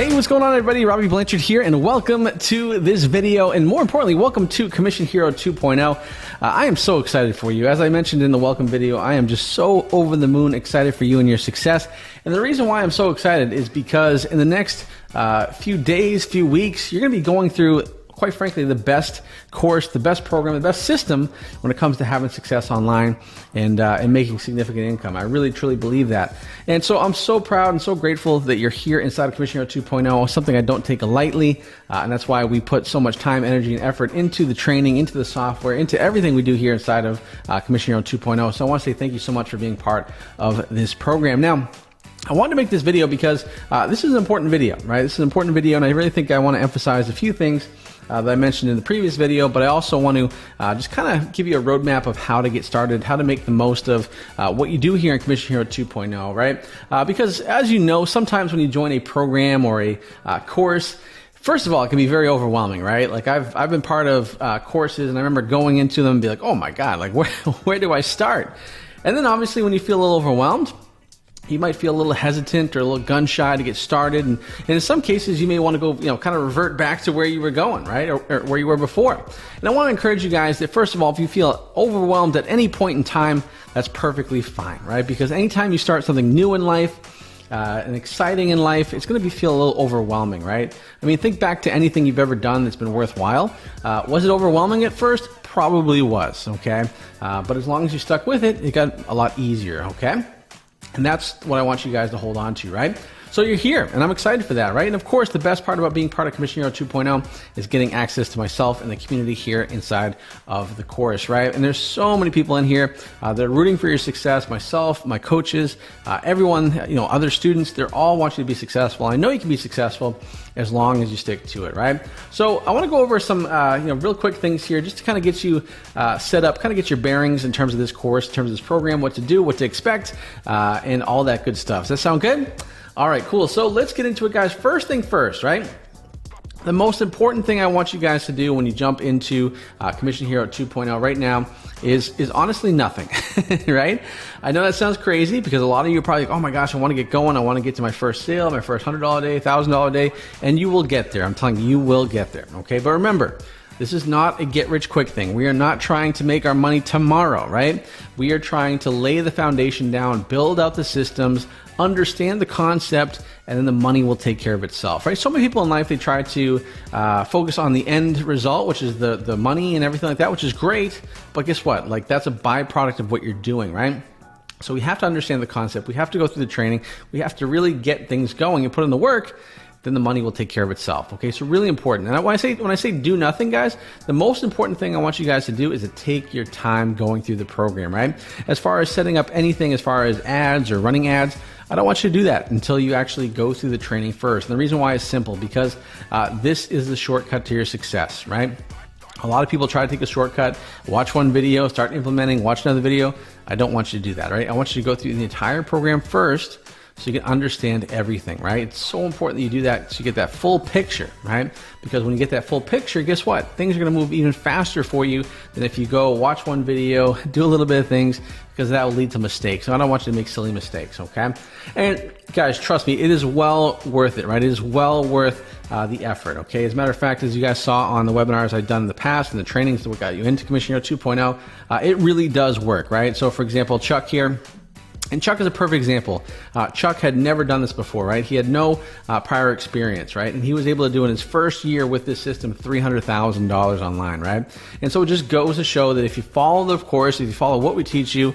Hey, what's going on, everybody? Robbie Blanchard here, and welcome to this video, and more importantly, welcome to Commission Hero 2.0. I am so excited for you. As I mentioned in the welcome video, I am just so over the moon excited for you and your success. And the reason why I'm so excited is because in the next few days, few weeks, you're going to be going through, quite frankly, the best course, the best program, the best system when it comes to having success online and making significant income. I really, truly believe that. And so I'm so proud and so grateful that you're here inside of Commission Hero 2.0, something I don't take lightly. And that's why we put so much time, energy, and effort into the training, into the software, into everything we do here inside of Commission Hero 2.0. So I want to say thank you so much for being part of this program. Now, I wanted to make this video because this is an important video, right? This is an important video, and I really think I want to emphasize a few things that I mentioned in the previous video, but I also want to just kind of give you a roadmap of how to get started, how to make the most of what you do here in Commission Hero 2.0, right? Because as you know, sometimes when you join a program or a course, first of all, it can be very overwhelming, right? Like I've been part of courses, and I remember going into them and be like, oh my God, like where do I start? And then obviously when you feel a little overwhelmed, you might feel a little hesitant or a little gun shy to get started, and in some cases you may want to go, kind of revert back to where you were going, right, or where you were before. And I want to encourage you guys that first of all, if you feel overwhelmed at any point in time, that's perfectly fine, right? Because anytime you start something new in life and exciting in life, it's going to feel a little overwhelming, right? I mean, think back to anything you've ever done that's been worthwhile. Was it overwhelming at first? Probably was, okay? But as long as you stuck with it, it got a lot easier, okay? And that's what I want you guys to hold on to, right? So you're here, and I'm excited for that, right? And of course, the best part about being part of Commission Hero 2.0 is getting access to myself and the community here inside of the course, right? And there's so many people in here that are rooting for your success. Myself, my coaches, everyone, other students, they're all want you to be successful. I know you can be successful as long as you stick to it, right? So I want to go over some, real quick things here just to kind of get you set up, kind of get your bearings in terms of this course, in terms of this program, what to do, what to expect, and all that good stuff. Does that sound good? All right, cool. So let's get into it, guys. First thing first, right? The most important thing I want you guys to do when you jump into Commission Hero 2.0 right now is honestly nothing, right? I know that sounds crazy because a lot of you are probably like, oh my gosh, I want to get going. I want to get to my first sale, my first $100 day, $1,000 day, and you will get there. I'm telling you, you will get there, okay? But remember, this is not a get-rich-quick thing. We are not trying to make our money tomorrow, right? We are trying to lay the foundation down, build out the systems, understand the concept, and then the money will take care of itself, right? So many people in life, they try to focus on the end result, which is the money and everything like that, which is great, but guess what? Like, that's a byproduct of what you're doing, right? So we have to understand the concept. We have to go through the training. We have to really get things going and put in the work. Then the money will take care of itself. Okay, so really important. And when I say do nothing, guys, the most important thing I want you guys to do is to take your time going through the program, right? As far as setting up anything, as far as ads or running ads, I don't want you to do that until you actually go through the training first. And the reason why is simple, because this is the shortcut to your success, right? A lot of people try to take a shortcut, watch one video, start implementing, watch another video. I don't want you to do that, right? I want you to go through the entire program first, so you can understand everything, right? It's so important that you do that so you get that full picture, right? Because when you get that full picture, guess what? Things are gonna move even faster for you than if you go watch one video, do a little bit of things, because that will lead to mistakes. So I don't want you to make silly mistakes, okay? And guys, trust me, it is well worth it, right? It is well worth the effort, okay? As a matter of fact, as you guys saw on the webinars I've done in the past and the trainings that got you into Commission Hero 2.0, it really does work, right? So for example, Chuck here, and Chuck is a perfect example. Chuck had never done this before, right? He had no prior experience, right? And he was able to do in his first year with this system $300,000 online, right? And so it just goes to show that if you follow the course, if you follow what we teach you,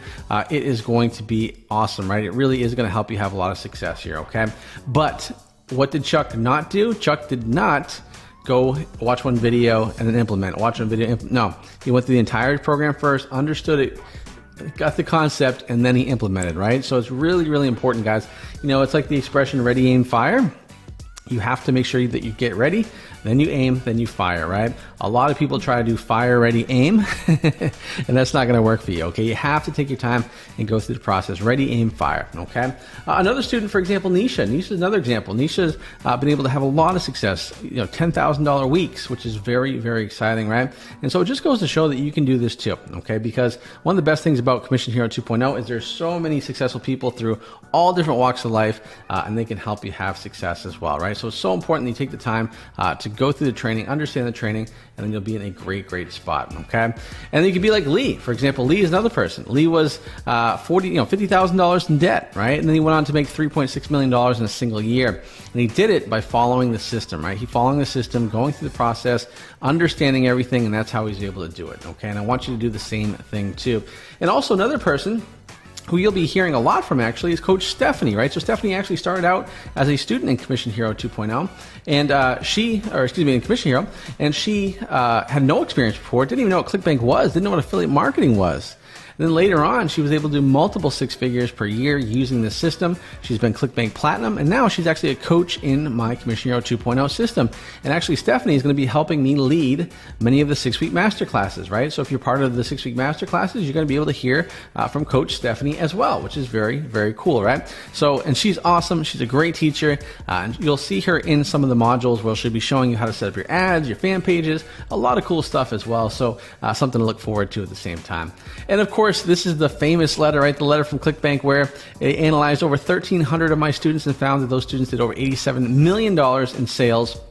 it is going to be awesome, right? It really is going to help you have a lot of success here, okay? But what did Chuck not do? Chuck did not go watch one video and then implement. Watch one video. No, he went through the entire program first, understood it, got the concept, and then he implemented, right? So it's really, really important, guys. It's like the expression ready, aim, fire. You have to make sure that you get ready, then you aim, then you fire, right? A lot of people try to do fire, ready, aim, and that's not going to work for you, okay? You have to take your time and go through the process. Ready, aim, fire, okay? Another student, for example, Nisha. Nisha is another example. Nisha's been able to have a lot of success, $10,000 weeks, which is very, very exciting, right? And so it just goes to show that you can do this too, okay? Because one of the best things about Commission Hero 2.0 is there's so many successful people through all different walks of life, and they can help you have success as well, right? So it's so important that you take the time to go through the training, understand the training, and then you'll be in a great, great spot, okay? And then you could be like Lee. For example, Lee is another person. Lee was $50,000 in debt, right? And then he went on to make $3.6 million in a single year. And he did it by following the system, right? He following the system, going through the process, understanding everything, and that's how he's able to do it, okay? And I want you to do the same thing too. And also another person who you'll be hearing a lot from actually is Coach Stephanie, right? So Stephanie actually started out as a student in Commission Hero 2.0, and in Commission Hero, and she had no experience before, didn't even know what ClickBank was, didn't know what affiliate marketing was. And then later on, she was able to do multiple six figures per year using this system. She's been ClickBank Platinum, and now she's actually a coach in my Commission Hero 2.0 system. And actually, Stephanie is going to be helping me lead many of the 6-week masterclasses, right? So if you're part of the 6-week masterclasses, you're going to be able to hear from Coach Stephanie as well, which is very, very cool, right? So, and she's awesome. She's a great teacher. And you'll see her in some of the modules where she'll be showing you how to set up your ads, your fan pages, a lot of cool stuff as well. So something to look forward to at the same time. And of course, this is the famous letter, right? The letter from ClickBank where it analyzed over 1,300 of my students and found that those students did over $87 million in sales in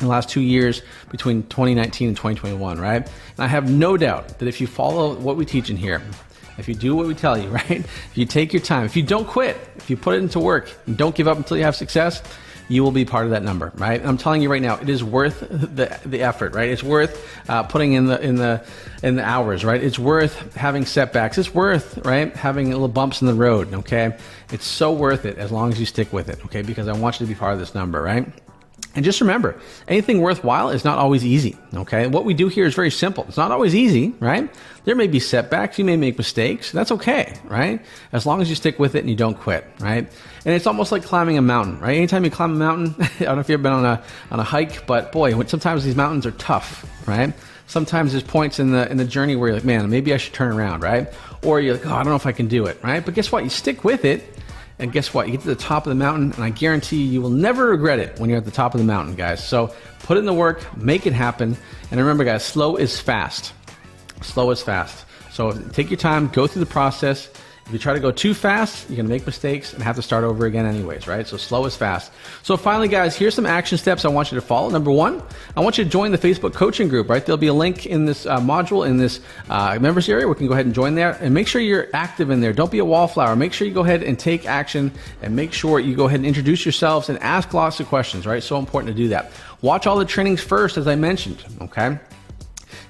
the last 2 years between 2019 and 2021, right? And I have no doubt that if you follow what we teach in here, if you do what we tell you, right? If you take your time, if you don't quit, if you put it into work and don't give up until you have success, you will be part of that number, right? I'm telling you right now, it is worth the effort, right? It's worth putting in the hours, right? It's worth having setbacks. It's worth, right, having little bumps in the road, okay? It's so worth it as long as you stick with it, okay? Because I want you to be part of this number, right? And just remember, anything worthwhile is not always easy, okay? What we do here is very simple. It's not always easy, right? There may be setbacks. You may make mistakes. That's okay, right? As long as you stick with it and you don't quit, right? And it's almost like climbing a mountain, right? Anytime you climb a mountain, I don't know if you've ever been on a hike, but boy, sometimes these mountains are tough, right? Sometimes there's points in the journey where you're like, man, maybe I should turn around, right? Or you're like, oh, I don't know if I can do it, right? But guess what? You stick with it. And guess what? You get to the top of the mountain, and I guarantee you will never regret it when you're at the top of the mountain, guys. So put in the work, make it happen. And remember, guys, slow is fast. Slow is fast. So take your time, go through the process. If you try to go too fast, you're going to make mistakes and have to start over again anyways, right? So slow is fast. So finally, guys, here's some action steps I want you to follow. Number one, I want you to join the Facebook coaching group, right? There'll be a link in this module, in this members area. We can go ahead and join there. And make sure you're active in there. Don't be a wallflower. Make sure you go ahead and take action, and make sure you go ahead and introduce yourselves and ask lots of questions, right? So important to do that. Watch all the trainings first, as I mentioned, okay?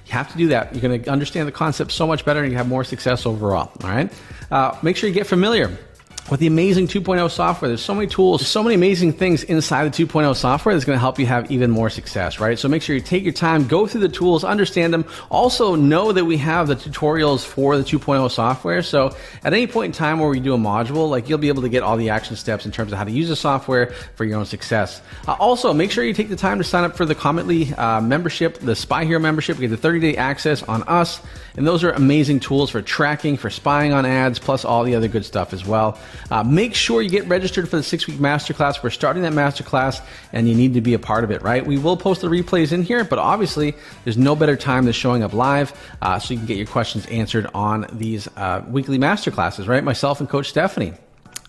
You have to do that. You're going to understand the concept so much better, and you have more success overall, all right? Make sure you get familiar with the amazing 2.0 software. There's so many tools, so many amazing things inside the 2.0 software that's going to help you have even more success, right? So make sure you take your time, go through the tools, understand them. Also know that we have the tutorials for the 2.0 software. So at any point in time where we do a module, like, you'll be able to get all the action steps in terms of how to use the software for your own success. Also, make sure you take the time to sign up for the Cometly membership, the Spy Hero membership. You get the 30-day access on us. And those are amazing tools for tracking, for spying on ads, plus all the other good stuff as well. Make sure you get registered for the 6-week masterclass. We're starting that masterclass, and you need to be a part of it, right? We will post the replays in here, but obviously there's no better time than showing up live, so you can get your questions answered on these weekly masterclasses, right? Myself and Coach Stephanie.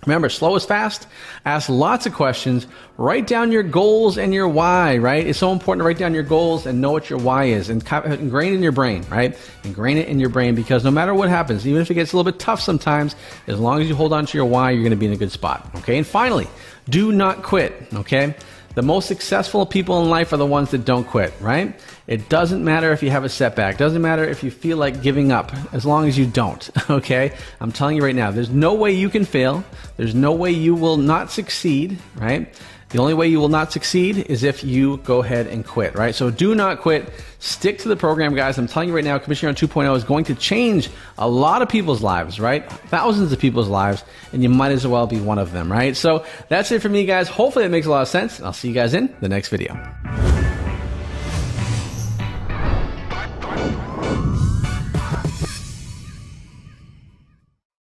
Remember, slow is fast. Ask lots of questions. Write down your goals and your why, right? It's so important to write down your goals and know what your why is, and ingrain it in your brain, right? Ingrain it in your brain, because no matter what happens, even if it gets a little bit tough sometimes, as long as you hold on to your why, you're going to be in a good spot, okay? And finally, do not quit, okay? The most successful people in life are the ones that don't quit, right? It doesn't matter if you have a setback. It doesn't matter if you feel like giving up, as long as you don't, okay? I'm telling you right now, there's no way you can fail. There's no way you will not succeed, right? The only way you will not succeed is if you go ahead and quit, right? So do not quit. Stick to the program, guys. I'm telling you right now, Commission Hero 2.0 is going to change a lot of people's lives, right? Thousands of people's lives, and you might as well be one of them, right? So that's it for me, guys. Hopefully that makes a lot of sense. I'll see you guys in the next video.